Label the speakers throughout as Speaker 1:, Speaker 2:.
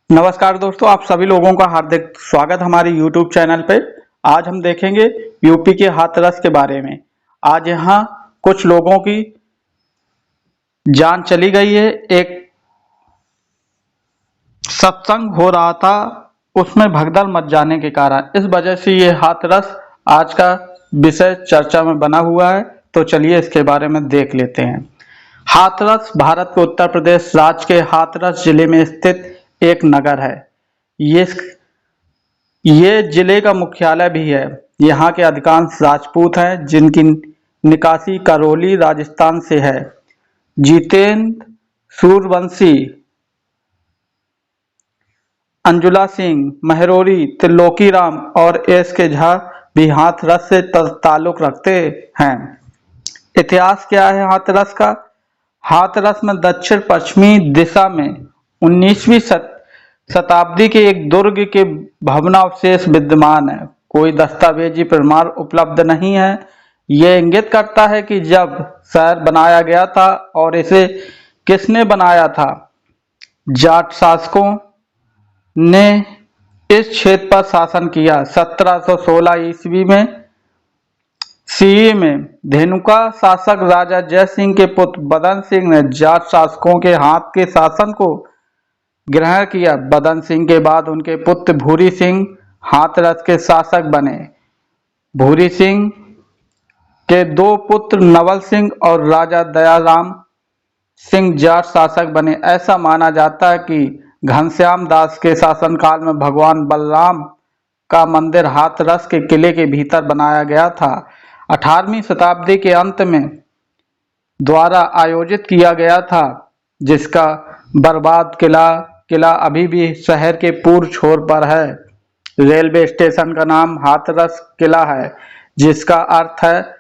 Speaker 1: नमस्कार दोस्तों, आप सभी लोगों का हार्दिक स्वागत हमारे YouTube चैनल पे। आज हम देखेंगे यूपी के हाथरस के बारे में। आज यहाँ कुछ लोगों की जान चली गई है। एक सत्संग हो रहा था, उसमें भगदड़ मच जाने के कारण इस वजह से ये हाथरस आज का विषय चर्चा में बना हुआ है। तो चलिए इसके बारे में देख लेते हैं। हाथरस भारत के उत्तर प्रदेश राज्य के हाथरस जिले में स्थित एक नगर है। ये जिले का मुख्यालय भी है। यहाँ के अधिकांश राजपूत हैं, जिनकी निकासी करौली राजस्थान से है। जितेंद्र सूर्यवंशी, अंजुला सिंह, महरोरी, त्रिलोकी राम और एस के झा भी हाथरस से ताल्लुक रखते हैं। इतिहास क्या है हाथरस का? हाथरस में दक्षिण पश्चिमी दिशा में 19वीं शताब्दी के एक दुर्ग के भग्नावशेष विद्यमान है। कोई दस्तावेजी प्रमाण उपलब्ध नहीं है। यह इंगित करता है कि जब शहर बनाया गया था और इसे किसने बनाया था। जाट शासकों ने इस क्षेत्र पर शासन किया। 1716 ईस्वी में सीई में धेनुका शासक राजा जय सिंह के पुत्र बदन सिंह ने जाट शासकों के हाथ के शासन को ग्रहण किया। बदन सिंह के बाद उनके पुत्र भूरी सिंह हाथरस के शासक बने। भूरी सिंह के दो पुत्र नवल सिंह और राजा दयाराम सिंह जाट शासक बने। ऐसा माना जाता है कि घनश्याम दास के शासनकाल में भगवान बलराम का मंदिर हाथरस के किले के भीतर बनाया गया था। 18वीं शताब्दी के अंत में द्वारा आयोजित किया गया था, जिसका बर्बाद किला अभी भी शहर के पूर्व छोर पर है। रेलवे स्टेशन का नाम हाथरस किला है, जिसका अर्थ है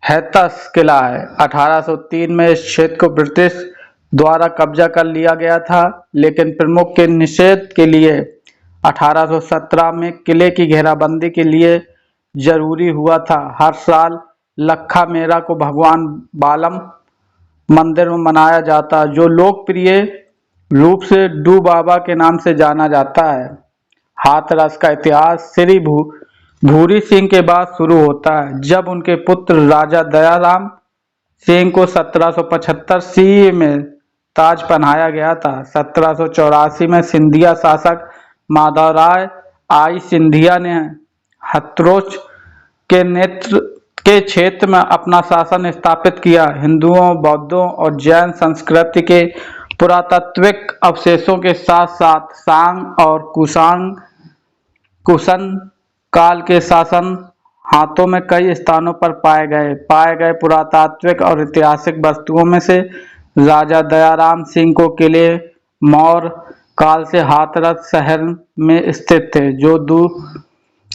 Speaker 1: हैतस किला है। 1803 में इस क्षेत्र को ब्रिटिश द्वारा कब्जा कर लिया गया था, लेकिन प्रमुख के निषेध के लिए 1817 में किले की घेराबंदी के लिए जरूरी हुआ था। हर साल लखा मेला को भगवान बालम मंदिर में मनाया जाता, जो लोकप्रिय रूप से डू बाबा के नाम से जाना जाता है। हाथरस का इतिहास श्री भूरी सिंह के बाद शुरू होता है, जब उनके पुत्र राजा दयाराम सिंह को 1775 सी में ताज पहनाया गया था। 1784 में सिंधिया शासक माधवराय आई सिंधिया ने हथरस के नेत्र के क्षेत्र में अपना शासन स्थापित किया। हिंदुओं, बौद्धों और जैन संस्कृति के पुरातात्विक अवशेषों के साथ साथ सांग और कुषाण काल के शासन हाथों में कई स्थानों पर पाए गए पुरातात्विक और ऐतिहासिक वस्तुओं में से राजा दयाराम सिंह को किले मौर्य काल से हाथरस शहर में स्थित थे,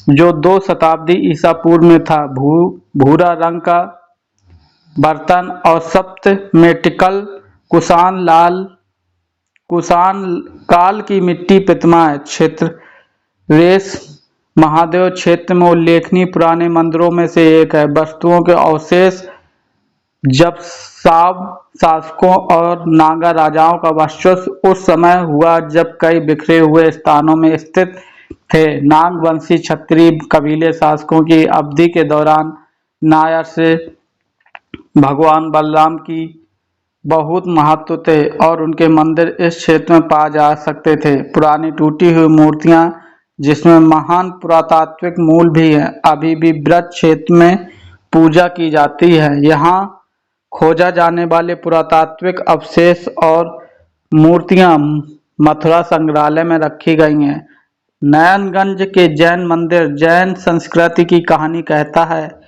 Speaker 1: जो 2 शताब्दी ईसा पूर्व में था। भूरा रंग का बर्तन और सप्त मेटिकल कुषाण काल की मिट्टी प्रतिमा है। क्षेत्र रेस महादेव क्षेत्र में उल्लेखनीय पुराने मंदिरों में से एक है। वस्तुओं के अवशेष जब शासकों और नागा राजाओं का वर्चस्व उस समय हुआ जब कई बिखरे हुए स्थानों में स्थित थे। नागवंशी क्षत्रिय कबीले शासकों की अवधि के दौरान नायर से भगवान बलराम की बहुत महत्व थे और उनके मंदिर इस क्षेत्र में पाए जा सकते थे। पुरानी टूटी हुई मूर्तियां, जिसमें महान पुरातात्विक मूल भी है, अभी भी ब्रज क्षेत्र में पूजा की जाती है। यहाँ खोजा जाने वाले पुरातात्विक अवशेष और मूर्तियां मथुरा संग्रहालय में रखी गई हैं। नयनगंज के जैन मंदिर जैन संस्कृति की कहानी कहता है।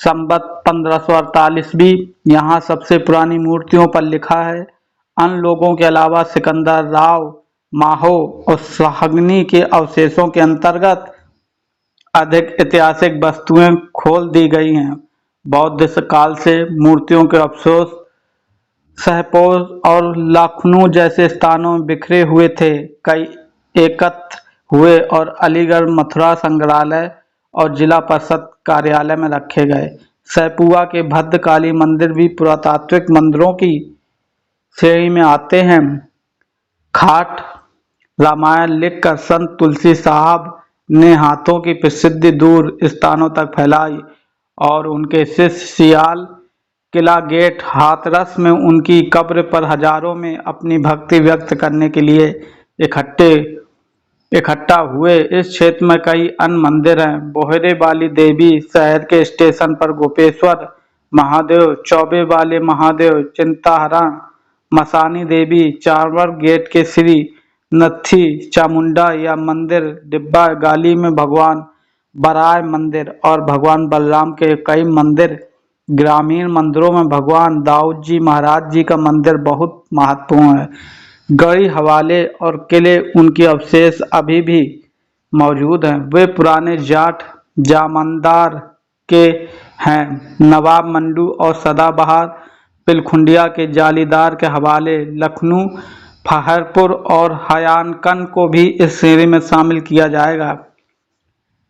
Speaker 1: संवत 1548 भी यहाँ सबसे पुरानी मूर्तियों पर लिखा है। अन्य लोगों के अलावा सिकंदर राव माहो और साहगनी के अवशेषों के अंतर्गत अधिक ऐतिहासिक वस्तुएं खोल दी गई हैं। बौद्ध काल से मूर्तियों के अवशेष सहपोर और लखनऊ जैसे स्थानों में बिखरे हुए थे। कई एकत्र हुए और अलीगढ़ मथुरा संग्रहालय और जिला परिषद कार्यालय में रखे गए। सैपुआ के भद्रकाली मंदिर भी पुरातात्विक मंदिरों की श्रेणी में आते हैं। खाट रामायण लिखकर संत तुलसी साहब ने हाथों की प्रसिद्धि दूर स्थानों तक फैलाई और उनके शिष्य सियाल किला गेट हाथरस में उनकी कब्र पर हजारों में अपनी भक्ति व्यक्त करने के लिए इकट्ठा हुए। इस क्षेत्र में कई अन्य मंदिर हैं। बोहरे वाली देवी शहर के स्टेशन पर गोपेश्वर महादेव, चौबे वाले महादेव, चिंताहरण मसानी देवी, चारवर गेट के श्री नत्थी चामुंडा या मंदिर, डिब्बा गाली में भगवान बराय मंदिर और भगवान बलराम के कई मंदिर। ग्रामीण मंदिरों में भगवान दाऊद जी महाराज जी का मंदिर बहुत महत्वपूर्ण है। गढ़ी हवाले और किले उनके अवशेष अभी भी मौजूद हैं। वे पुराने जाट जामंदार के हैं। नवाब मंडू और सदाबहार पिलखुंडिया के जालीदार के हवाले, लखनऊ फहरपुर और हयानकन को भी इस श्रेणी में शामिल किया जाएगा।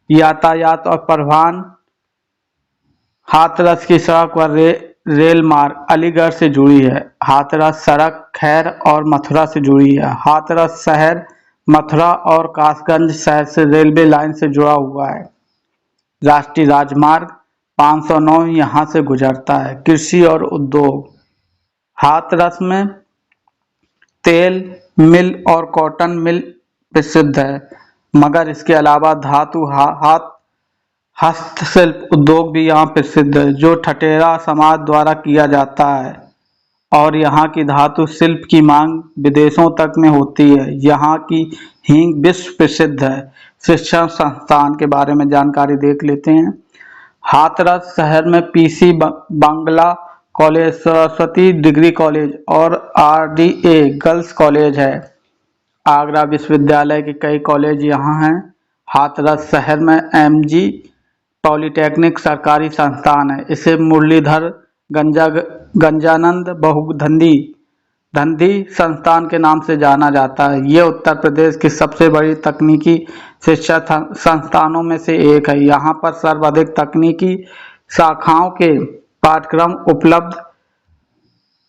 Speaker 1: यातायात और परिवहन, हाथरस की सड़क व रेल मार्ग अलीगढ़ से जुड़ी है। हाथरस सड़क खैर और मथुरा से जुड़ी है। हाथरस शहर मथुरा और कासगंज शहर से रेलवे लाइन से जुड़ा हुआ है। राष्ट्रीय राजमार्ग 509 यहाँ से गुजरता है। कृषि और उद्योग, हाथरस में तेल मिल और कॉटन मिल प्रसिद्ध है, मगर इसके अलावा धातु हस्तशिल्प उद्योग भी यहाँ प्रसिद्ध है, जो ठठेरा समाज द्वारा किया जाता है और यहाँ की धातु शिल्प की मांग विदेशों तक में होती है। यहाँ की हींग विश्व प्रसिद्ध है। शिक्षण संस्थान के बारे में जानकारी देख लेते हैं। हाथरस शहर में PC Bangla college, Saraswati degree college और RDA गर्ल्स कॉलेज है। आगरा विश्वविद्यालय के कई कॉलेज यहाँ हैं। हाथरस शहर में MG पॉलिटेक्निक सरकारी संस्थान है। इसे मुरलीधर गंजानंद बहुधंधी संस्थान के नाम से जाना जाता है। ये उत्तर प्रदेश की सबसे बड़ी तकनीकी शिक्षा संस्थानों में से एक है। यहाँ पर सर्वाधिक तकनीकी शाखाओं के पाठ्यक्रम उपलब्ध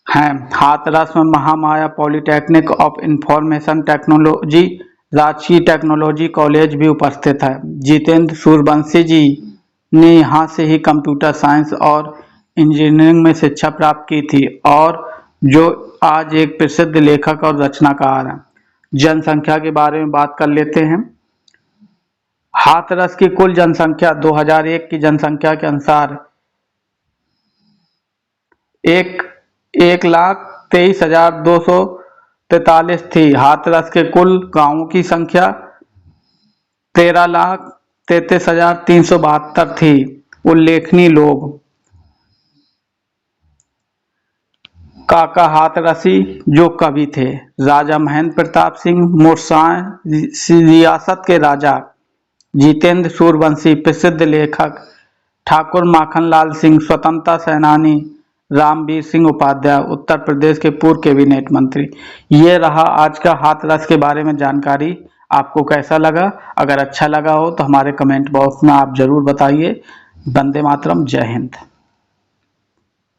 Speaker 1: हैं। हाथरस में Mahamaya polytechnic of information technology, राजकीय टेक्नोलॉजी कॉलेज भी उपस्थित है। जितेंद्र सूर्यवंशी जी ने यहाँ से ही कंप्यूटर साइंस और इंजीनियरिंग में शिक्षा प्राप्त की थी और जो आज एक प्रसिद्ध लेखक और रचनाकार हैं। जनसंख्या के बारे में बात कर लेते हैं। हाथरस की कुल जनसंख्या 2001 की जनसंख्या के अनुसार 1,23,243 थी। हाथरस के कुल गांवों की संख्या 13,33,372 थी। उल्लेखनीय लोग: काका हाथरसी जो कवि थे, राजा महेंद्र प्रताप सिंह मुरसाए रियासत के राजा, जितेंद्र सूर्यवंशी प्रसिद्ध लेखक, ठाकुर माखनलाल सिंह स्वतंत्रता सेनानी, रामवीर सिंह उपाध्याय उत्तर प्रदेश के पूर्व कैबिनेट मंत्री। ये रहा आज का हाथरस के बारे में जानकारी। आपको कैसा लगा? अगर अच्छा लगा हो तो हमारे कमेंट बॉक्स में आप जरूर बताइए। वंदे मातरम, जय हिंद।